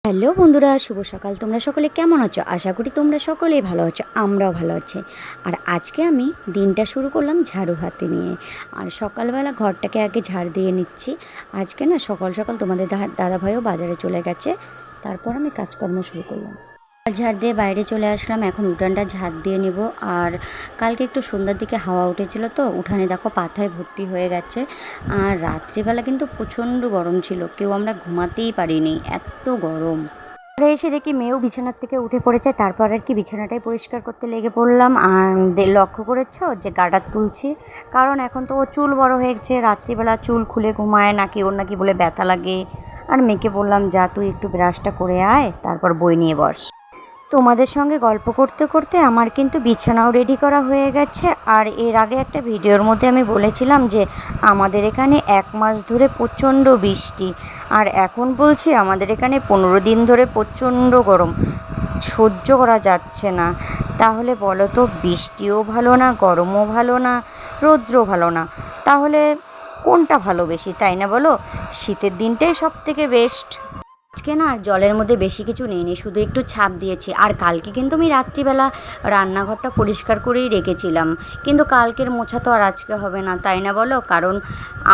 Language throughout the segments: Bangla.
হ্যালো বন্ধুরা, শুভ সকাল। তোমরা সকলে কেমন আছো? আশা করি তোমরা সকলেই ভালো আছো, আমরাও ভালো আছি। আর আজকে আমি দিনটা শুরু করলাম ঝাড়ু হাতে নিয়ে। আর সকালবেলা ঘরটাকে আগে ঝাড় দিয়ে নিচ্ছি। আজকে না সকাল সকাল তোমাদের দাদাভাইও বাজারে চলে গেছে, তারপর আমি কাজকর্ম শুরু করলাম। আর ঝাড় দিয়ে বাইরে চলে আসলাম, এখন উঠানটা ঝাড় দিয়ে নেব। আর কালকে একটু সন্ধ্যার দিকে হাওয়া উঠেছিল, তো উঠানে দেখো পাতায় ভর্তি হয়ে গেছে। আর রাত্রিবেলা কিন্তু প্রচণ্ড গরম ছিল, কেউ আমরা ঘুমাতেই পারিনি, এত গরম। ঘরে এসে দেখি মেয়েও বিছানার থেকে উঠে পড়েছে, তারপর আর কি বিছানাটাই পরিষ্কার করতে লেগে পড়লাম। আর লক্ষ্য করেছো যে গার্ডার তুলছি, কারণ এখন তো ও চুল বড় হয়ে গেছে, রাত্রিবেলা চুল খুলে ঘুমায়, নাকি ওর নাকি বলে ব্যথা লাগে। আর মেয়েকে বললাম, যা তুই একটু ব্রাশটা করে আয়, তারপর বই নিয়ে বস। তোমাদের সঙ্গে গল্প করতে করতে আমার কিন্তু বিছানাও রেডি করা হয়ে গেছে। আর এর আগে একটা ভিডিওর মধ্যে আমি বলেছিলাম যে আমাদের এখানে 1 মাস ধরে প্রচণ্ড বৃষ্টি, আর এখন বলছি আমাদের এখানে 15 দিন ধরে প্রচণ্ড গরম, সহ্য করা যাচ্ছে না। তাহলে বলো তো, বৃষ্টিও ভালো না, গরমও ভালো না, রৌদ্রও ভালো না, তাহলে কোনটা ভালো বেশি, তাই না বলো? শীতের দিনটাই সব থেকে বেস্ট। আজকে না আর জলের মধ্যে বেশি কিছু নেই, শুধু একটু ছাপ দিয়েছি। আর কালকে কিন্তু আমি রাত্রিবেলা রান্নাঘরটা পরিষ্কার করেই রেখেছিলাম, কিন্তু কালকের মোছা তো আর আজকে হবে না, তাই না বলো? কারণ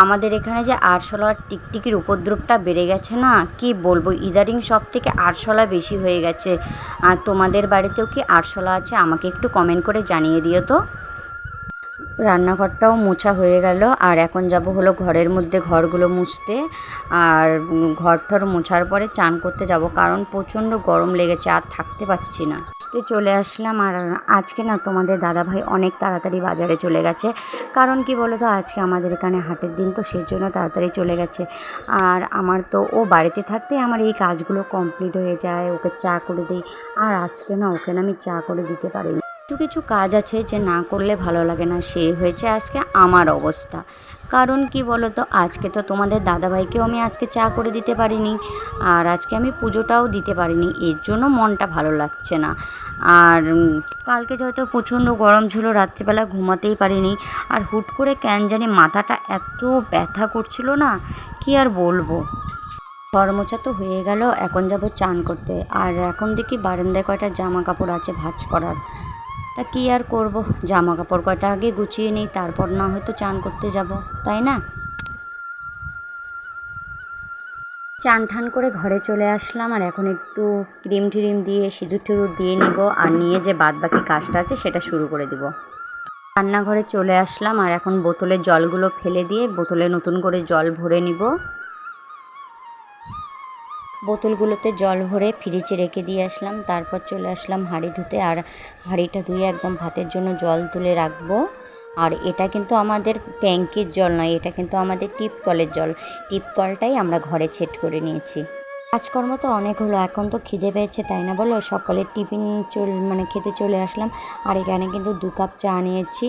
আমাদের এখানে যে আরশোলা আর টিকটিকির উপদ্রবটা বেড়ে গেছে না, কি বলবো, ইদারিং সব থেকে আরশোলা বেশি হয়ে গেছে। আর তোমাদের বাড়িতেও কি আরশোলা আছে? আমাকে একটু কমেন্ট করে জানিয়ে দিও তো। রান্নাঘরটাও মোছা হয়ে গেল, আর এখন যাব হলো ঘরের মধ্যে ঘরগুলো মুছতে। আর ঘর মোছার পরে চান করতে যাব, কারণ প্রচণ্ড গরম লেগেছে, আর থাকতে পারছি না। মুছতে চলে আসলাম। আর আজকে না তোমাদের দাদাভাই অনেক তাড়াতাড়ি বাজারে চলে গেছে, কারণ কি বলো তো, আজকে আমাদের এখানে হাটের দিন, তো সেই জন্য তাড়াতাড়ি চলে গেছে। আর আমার তো ও বাড়িতে থাকতে আমার এই কাজগুলো কমপ্লিট হয়ে যায়, ওকে চা করে দিই। আর আজকে না ওকে না আমি চা করে দিতে পারিনি। কিছু কিছু কাজ আছে যে না করলে ভালো লাগে না, সে হয়েছে আজকে আমার অবস্থা। কারণ কি বলো তো, আজকে তো তোমাদের দাদাভাইকেও আমি আজকে চা করে দিতে পারিনি, আর আজকে আমি পুজোটাও দিতে পারিনি, এর জন্য মনটা ভালো লাগছে না। আর কালকে যেহেতু প্রচণ্ড গরম ছিল, রাত্রিবেলা ঘুমাতেই পারিনি। আর হুট করে কেন জানি মাথাটা এত ব্যথা করছিল না, কি আর বলবো। ঘর মোছা তো হয়ে গেল, এখন যাব চান করতে। আর এখন দেখি বারান্দায় কয়টা জামা কাপড় আছে ভাঁজ করার, তা কী আর করব, জামা কাপড় কয়টা আগে গুছিয়ে নিই, তারপর না হয়তো চান করতে যাব, তাই না? চান ঠান করে ঘরে চলে আসলাম। আর এখন একটু ক্রিম ট্রিম দিয়ে সিঁদুর টিঁদুর দিয়ে নিব, আর নিয়ে যে বাদ বাকি কাজটা আছে সেটা শুরু করে দিব। রান্নাঘরে চলে আসলাম, আর এখন বোতলের জলগুলো ফেলে দিয়ে বোতলে নতুন করে জল ভরে নিব। বোতলগুলোতে জল ভরে ফ্রিজে রেখে দিয়ে আসলাম, তারপর চলে আসলাম হাঁড়ি ধুতে। আর হাঁড়িটা ধুয়ে একদম ভাতের জন্য জল তুলে রাখবো। আর এটা কিন্তু আমাদের ট্যাঙ্কির জল নয়, এটা কিন্তু আমাদের টিপ কলের জল। টিপ কলটাই আমরা ঘরে সেট করে নিয়েছি। কাজকর্ম তো অনেক হলো, এখন তো খিদে পেয়েছে, তাই না বলো? সকালের টিফিন খেতে চলে আসলাম। আর এখানে কিন্তু 2 কাপ চা নিয়েছি।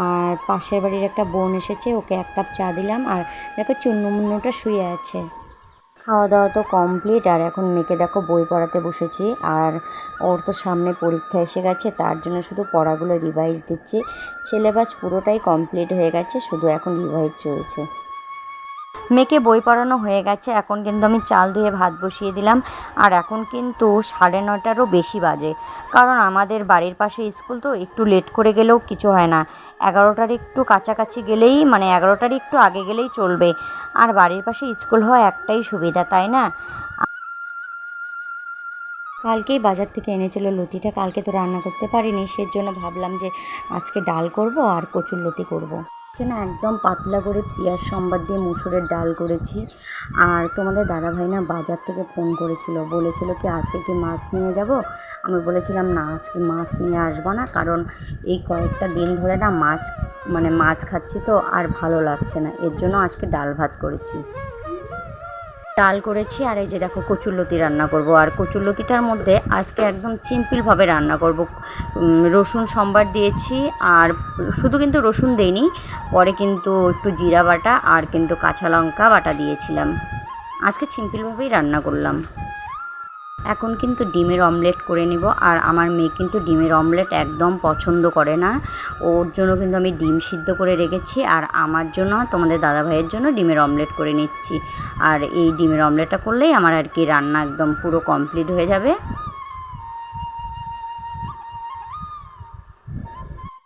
আর পাশের বাড়ির একটা বোন এসেছে, ওকে 1 কাপ চা দিলাম। আর দেখো চুন্নু শুয়ে আছে। খাওয়া দাওয়া তো কমপ্লিট। আর এখন মেয়েকে দেখো বই পড়াতে বসেছি। আর ওর তো সামনে পরীক্ষা এসে গেছে, তার জন্য শুধু পড়াগুলো রিভাইজ দিচ্ছি। সিলেবাস পুরোটাই কমপ্লিট হয়ে গেছে, শুধু এখন রিভাইজ চলছে। মেয়েকে বই পড়ানো হয়ে গেছে, এখন কিন্তু আমি চাল ধুয়ে ভাত বসিয়ে দিলাম। আর এখন কিন্তু 9:30টারও বেশি বাজে, কারণ আমাদের বাড়ির পাশে স্কুল, তো একটু লেট করে গেলেও কিছু হয় না। 11টার একটু কাছাকাছি গেলেই, মানে 11টার একটু আগে গেলেই চলবে। আর বাড়ির পাশে স্কুল হওয়া একটাই সুবিধা, তাই না? কালকেই বাজার থেকে এনেছিল লতিটা, কালকে তো রান্না করতে পারিনি, সেজন্য ভাবলাম যে আজকে ডাল করব আর কচুরলতি করব। না একদম পাতলা করে পেঁয়াজ সম্বার দিয়ে মুসুরের ডাল করেছি। আর তোমাদের দাদাভাই না বাজার থেকে ফোন করেছিল, বলেছিল কি আজকে কি মাছ নিয়ে যাব। আমি বলেছিলাম না, আজকে মাছ নিয়ে আসবো না, কারণ এই কয়েকটা দিন ধরে না মাছ খাচ্ছি, তো আর ভালো লাগছে না, এর জন্য আজকে ডাল ভাত করেছি। ডাল করেছি, আর এই যে দেখো কচুরলতি রান্না করব। আর কচুরলতিটার মধ্যে আজকে একদম সিম্পলভাবে রান্না করব। রসুন সম্বার দিয়েছি, আর শুধু কিন্তু রসুন দেইনি, পরে কিন্তু একটু জিরা বাটা আর কিন্তু কাঁচা লঙ্কা বাটা দিয়েছিলাম। আজকে সিম্পলভাবেই রান্না করলাম। এখন কিন্তু ডিমের অমলেট করে নিব। আর আমার মেয়ে কিন্তু ডিমের অমলেট একদম পছন্দ করে না, ওর জন্য কিন্তু আমি ডিম সিদ্ধ করে রেখেছি, আর আমার জন্য তোমাদের দাদাভাইয়ের জন্য ডিমের অমলেট করে নিচ্ছি। আর এই ডিমের অমলেটটা করলেই আমার আর কি রান্না একদম পুরো কমপ্লিট হয়ে যাবে।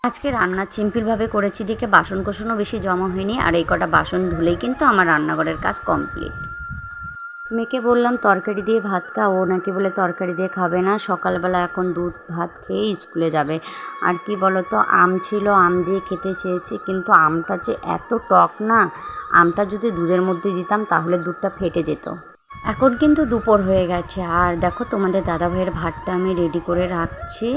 আজকে রান্না সিম্পলভাবে করেছি দেখে বাসন কোসনও বেশি জমা হয়নি, আর এই কটা বাসন ধুলেই কিন্তু আমার রান্নাঘরের কাজ কমপ্লিট। মেয়েকে বললাম তরকারি দিয়ে ভাত খা, ও নাকি বলে তরকারি দিয়ে খাবে না, সকালবেলা এখন দুধ ভাত খেয়ে স্কুলে যাবে। আর কি বলো তো, আম ছিল, আম দিয়ে খেতে চেয়েছি, কিন্তু আমটা যে এত টক না, আমটা যদি দুধের মধ্যে দিতাম তাহলে দুধটা ফেটে যেত। এখন কিন্তু দুপুর হয়ে গেছে, আর দেখো তোমাদের দাদাভাইয়ের ভাতটা আমি রেডি করে রাখছি।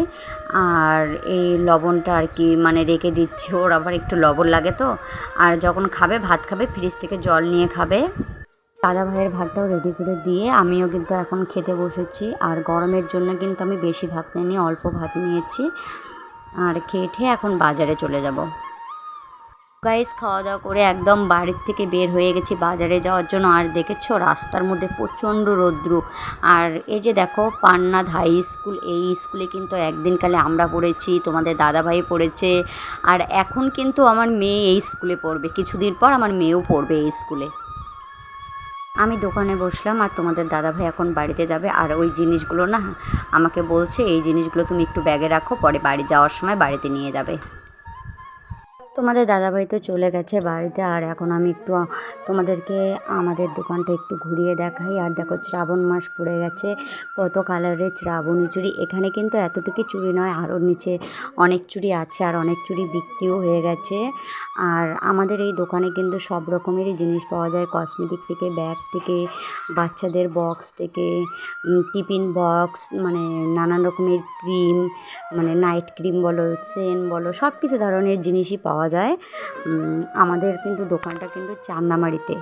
আর এই লবণটা আর কি মানে রেখে দিচ্ছি, ওর আবার একটু লবণ লাগে তো। আর যখন খাবে ভাত খাবে ফ্রিজ থেকে জল নিয়ে খাবে। দাদা ভাইয়ের ভাতটাও রেডি করে দিয়ে আমিও কিন্তু এখন খেতে বসেছি। আর গরমের জন্য কিন্তু আমি বেশি ভাত নিইনি, অল্প ভাত নিয়েছি। আর খেয়ে এখন বাজারে চলে যাব। গাইস, খাওয়া দাওয়া করে একদম বাড়ির থেকে বের হয়ে গেছি বাজারে যাওয়ার জন্য। আর দেখেছো রাস্তার মধ্যে প্রচণ্ড রৌদ্র। আর এই যে দেখো পান্নাথ হাই স্কুল, এই স্কুলে কিন্তু একদিনকালে আমরা পড়েছি, তোমাদের দাদাভাই পড়েছে, আর এখন কিন্তু আমার মেয়ে এই স্কুলে পড়বে, কিছুদিন পর আমার মেয়েও পড়বে এই স্কুলে। আমি দোকানে বসলাম, আর তোমাদের দাদাভাই এখন বাড়িতে যাবে। আর ওই জিনিসগুলো না আমাকে বলছে, এই জিনিসগুলো তুমি একটু ব্যাগে রাখো, পরে বাড়ি যাওয়ার সময় বাড়িতে নিয়ে যাবে। তোমাদের দাদাভাই তো চলে গেছে বাড়িতে, আর এখন আমি একটু তোমাদেরকে আমাদের দোকানটা একটু ঘুরিয়ে দেখাই। আর দেখো শ্রাবণ মাস পড়ে গেছে, কত কালারের শ্রাবণী চুড়ি। এখানে কিন্তু এতটুকু চুড়ি নয়, আরও নিচে অনেক চুড়ি আছে, আর অনেক চুড়ি বিক্রিও হয়ে গেছে। আর আমাদের এই দোকানে কিন্তু সব রকমেরই জিনিস পাওয়া যায়, কসমেটিক থেকে, ব্যাগ থেকে, বাচ্চাদের বক্স থেকে, টিফিন বক্স, মানে নানান রকমের ক্রিম, মানে নাইট ক্রিম বলো, সেন বলো, সব কিছু ধরনের জিনিসই পাওয়া যায়। আমাদের কিন্তু দোকানটা কিন্তু চান্দামারিতে।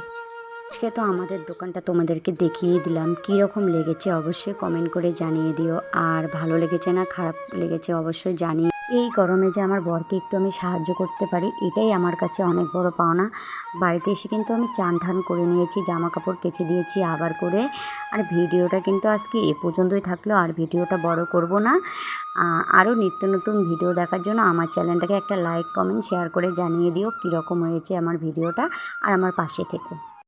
আজকে তো আমাদের দোকানটা তোমাদেরকে দেখিয়ে দিলাম, কীরকম লেগেছে অবশ্যই কমেন্ট করে জানিয়ে দিও। আর ভালো লেগেছে না খারাপ লেগেছে অবশ্যই জানিয়ে। এই গরমে যে আমার বরকে একটু আমি সাহায্য করতে পারি, এটাই আমার কাছে অনেক বড় পাওনা। বাড়িতে এসে কিন্তু আমি চান ঠান করে নিয়েছি, জামা কাপড় কেচে দিয়েছি আবার করে। আর ভিডিওটা কিন্তু আজকে এ পর্যন্তই থাকলো, আর ভিডিওটা বড় করব না। আরও নিত্য নতুন ভিডিও দেখার জন্য আমার চ্যানেলটাকে একটা লাইক কমেন্ট শেয়ার করে জানিয়ে দিও কীরকম হয়েছে আমার ভিডিওটা, আর আমার পাশে থেকো।